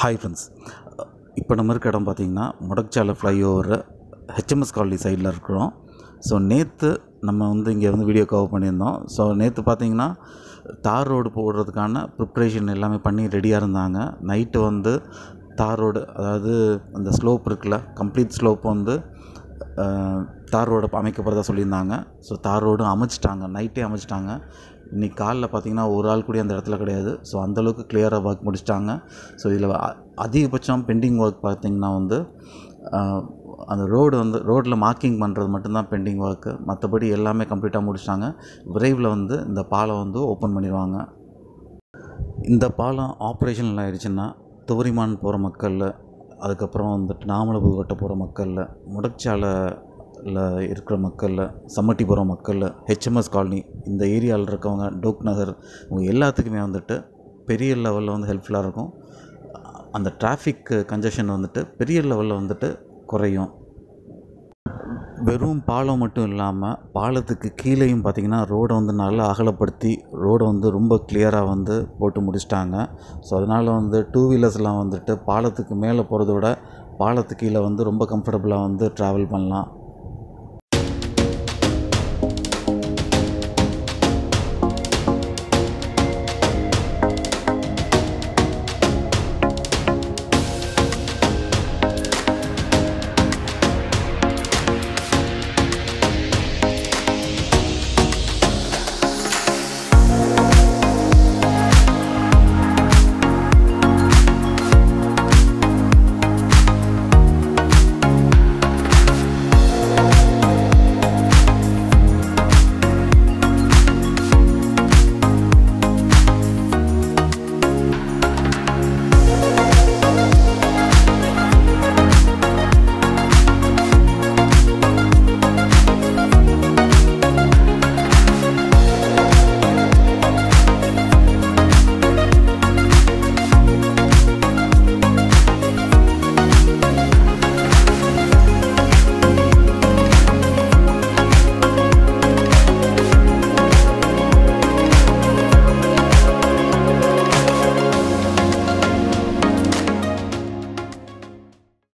Hi friends. இப்போ நம்ம இருக்க இடம் பார்த்திங்கன்னா முடக்கச்சாலை ஃப்ளைஓவர் ஹெச்எம்எஸ் காலனி சைடில் இருக்கிறோம். ஸோ நேற்று நம்ம இங்கே வீடியோ கவர் பண்ணியிருந்தோம். ஸோ நேற்று பார்த்திங்கன்னா தார் ரோடு போடுறதுக்கான ப்ரிப்ரேஷன் எல்லாமே பண்ணி ரெடியாக இருந்தாங்க. நைட்டு தார் ரோடு, அதாவது அந்த ஸ்லோப் இருக்குல்ல, கம்ப்ளீட் ஸ்லோப் தார் ரோடு அமைக்கப்படுறதா சொல்லியிருந்தாங்க. ஸோ தார் ரோடு அமைச்சிட்டாங்க, நைட்டே அமைச்சிட்டாங்க. இன்றைக்கி காலைல பார்த்திங்கன்னா ஒரு ஆள் கூட அந்த இடத்துல கிடையாது. ஸோ அந்தளவுக்கு கிளியராக ஒர்க் முடிச்சிட்டாங்க. ஸோ இதில் அதிகபட்சம் பெண்டிங் ஒர்க் பார்த்திங்கன்னா அந்த ரோட்டில் மார்க்கிங் பண்ணுறது மட்டும்தான் பெண்டிங் ஒர்க்கு. மற்றபடி எல்லாமே கம்ப்ளீட்டாக முடிச்சிட்டாங்க. விரைவில் இந்த பாலம் ஓப்பன் பண்ணிடுவாங்க. இந்த பாலம் ஆப்ரேஷனல் ஆகிடுச்சுன்னா துவரிமான் போகிற மக்கள், அதுக்கப்புறம் நாமலபுதூர் போகிற மக்கள், முடக்கச்சாலையில் இருக்கிற மக்கள், சம்மட்டி போகிற மக்கள், ஹெச்எம்எஸ் காலனி இந்த ஏரியாவில் இருக்கவங்க, டோக் நகர், இவங்க எல்லாத்துக்குமே பெரிய லெவலில் ஹெல்ப்ஃபுல்லாக இருக்கும். அந்த டிராஃபிக் கன்ஜெஷன் பெரிய லெவலில் குறையும். வெறும் பாலம் மட்டும் இல்லாமல் பாலத்துக்கு கீழேயும் பார்த்திங்கன்னா ரோடை நல்லா அகலப்படுத்தி ரோடை ரொம்ப கிளியராக போட்டு முடிச்சிட்டாங்க. ஸோ அதனால் டூ வீலர்ஸ்லாம் பாலத்துக்கு மேலே போகிறத விட பாலத்துக்கு கீழே ரொம்ப கம்ஃபர்டபுளாக ட்ராவல் பண்ணலாம்.